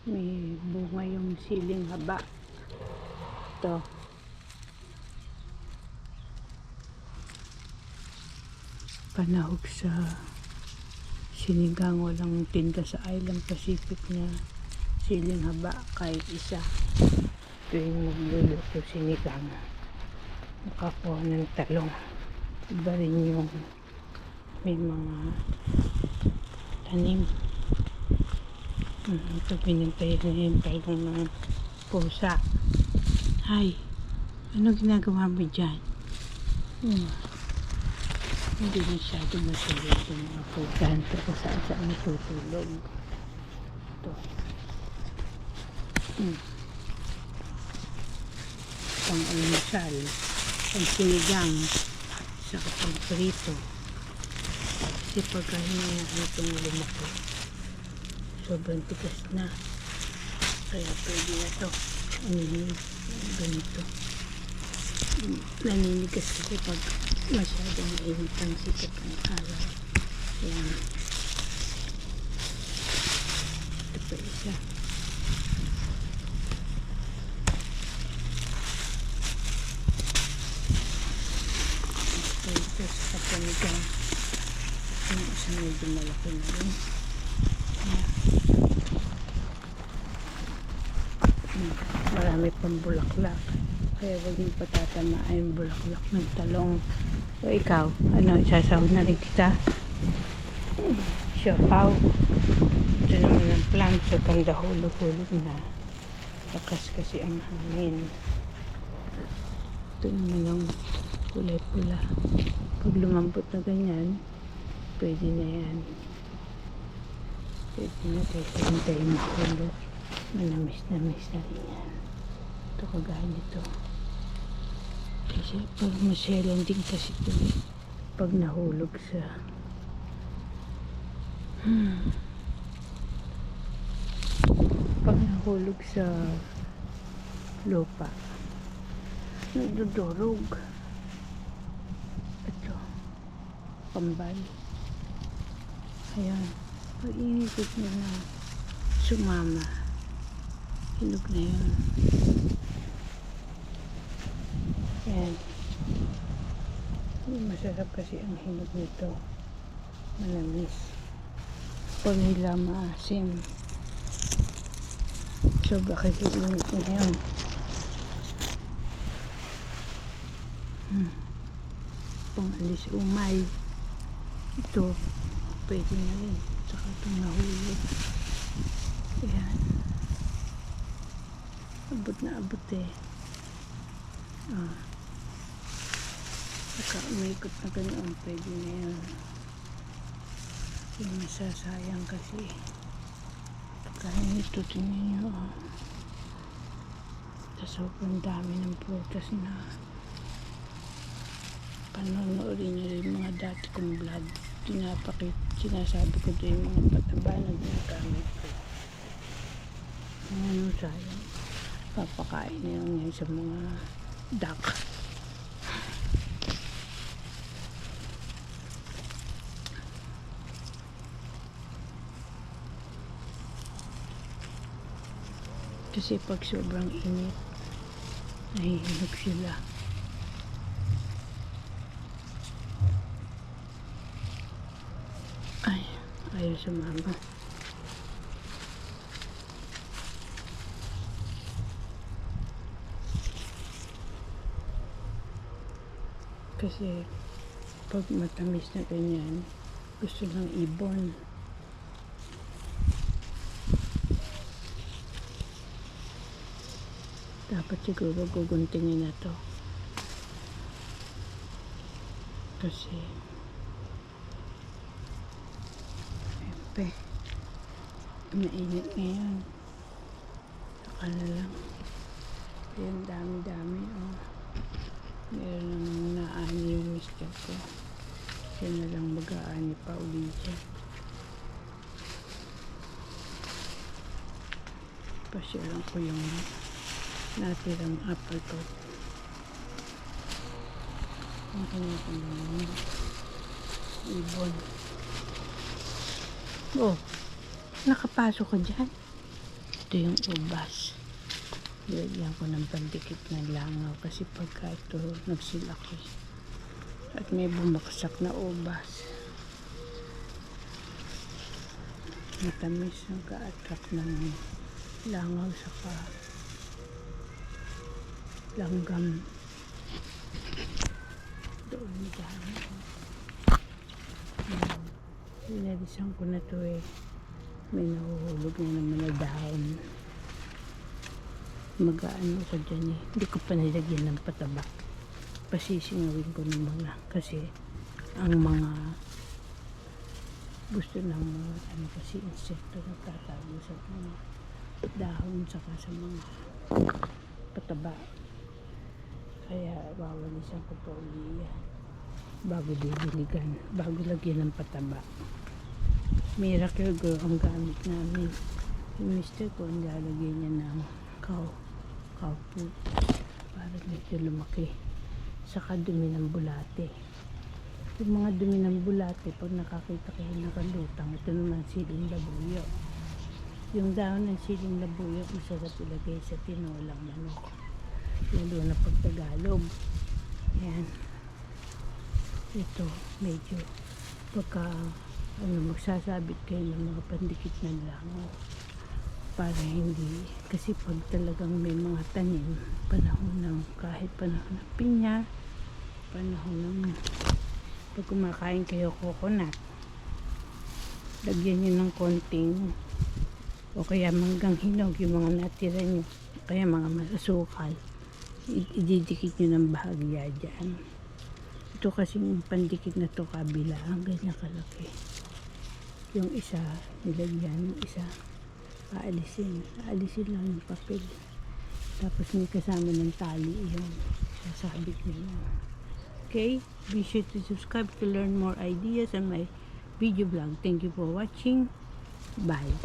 May bunga yung siling haba. Ito. Panahog sa sinigang, walang tinda sa Island Pacific na siling haba kahit isa. Tuwing magluluto sinigang, nakakuha ng talong. Iba rin yung may mga tanim. Ito pinintay na yung talong ng pusa. Hay, ano ginagawa mo dyan? Hindi masyado masyado yung mga pusa. Ito kung saan natutulog. Ito. Pang-almusal, pang-sinigang, saka pang-prito. Kasi pagka hinayaan itong lumaki, sobrang tigas na. Kaya pwede na ito. Ganito. Naninigas kasi pag masyadong mainit ang sikat ng araw. Ayan. Ito pa isa. Ito sa kapanigang. Yung isang medyo malaki na rin. Marami pang bulaklak. Kaya huwag mo patatamaan yung bulaklak ng talong. O ikaw, ano, isasahod na rin kita? Siopaw. Ito naman ang plant. So, ganda hulog-hulog na. Lakas kasi ang hangin. Ito naman ang kulay pula. Pag lumambot na ganyan, pwede na yan. Pwede na tayo hintayin mahulog. Manamis-namis na rin yan. Ito kagaya nito. Kasi pag masyalan din kasi ito pag nahulog sa pag nahulog sa lupa, nagdudurog. Ito kambal. Ayan, pag inikot nyo na sumama, hinog na yun. Ayan. Masarap kasi ang hinog nito. Manamis. Pag nila maasim. Sobra kasi init na yun. Pangalis umay. Ito, pwede na rin. Saka itong nahulog. Ayan. Abot na abot eh. Saka umikot na ganoon, pwede na yan. Yung masasayang kasi. Pagkain ito, tingnan nyo. Sobrang dami ng prutas na panonoodin nyo yung mga dati kong vlog. Sinasabi ko doon yung mga pataba na ginagamit ko. Ano sayang. Papakain na lang yan sa mga duck. Kasi pag sobrang init, nahihinog sila. Ay, ayaw sumama. Kasi pag matamis na ganyan, gusto lang ibon. Dapat siguro guguntingin na to. Kasi mainit ngayon. Saka na lang. Ayan, dami-dami. Meron namang naani yung mister ko. Kaya na lang mag-aani pa ulit dyan. Pasyalan ko yung natirang apple ko. Ang kanyang mga ibon. Oh, nakapasok ka dyan. Ito yung ubas. Nilagyan ko ng pandikit ng langaw kasi pagka ito nagsilaki at may bumaksak na ubas. Matamis ang ka-attract ng langaw saka langgam. Doon dami. Pinalisan ko na to eh. May nahuhulog na naman na dahon. Mag-aano ko dyan eh. Hindi ko pa nilagyan ng pataba. Pasisingawin ko ng mga kasi ang mga gusto ng mga ano kasi insekto na tatago sa mga dahon saka sa mga pataba. Kaya wawalisan ko pa uli yan bago didiligan, bago lagyan ng pataba. Miracle Grow ang gamit namin. Yung mister ko ang lalagyan niya ng cow food para medyo lumaki. Saka dumi ng bulate. Yung mga dumi ng bulate pag nakakita kayo nakalutang, ito naman siling labuyo. Yung dahon ng siling labuyo masarap ilagay sa tinolang manok, lalo na pag Tagalog. Yan. Ito medyo pagka magsasabit kayo ng mga pandikit ng langaw para hindi, kasi pag talagang may mga tanim, panahon ng kahit panahon ng pinya, panahon ng pag kumakain kayo coconut, lagyan nyo ng konting o kaya manggang hinog yung mga natira nyo, kaya mga masasukal, ididikit nyo ng bahagya dyan. Ito kasing pandikit na to kabila, ganyan kalaki. Yung isa nilagyan, yung isa aalisin lang yung papel, tapos may kasama ng tali yung sasabit nyo. Okay, be sure to subscribe to learn more ideas on my video blog. Thank you for watching. Bye.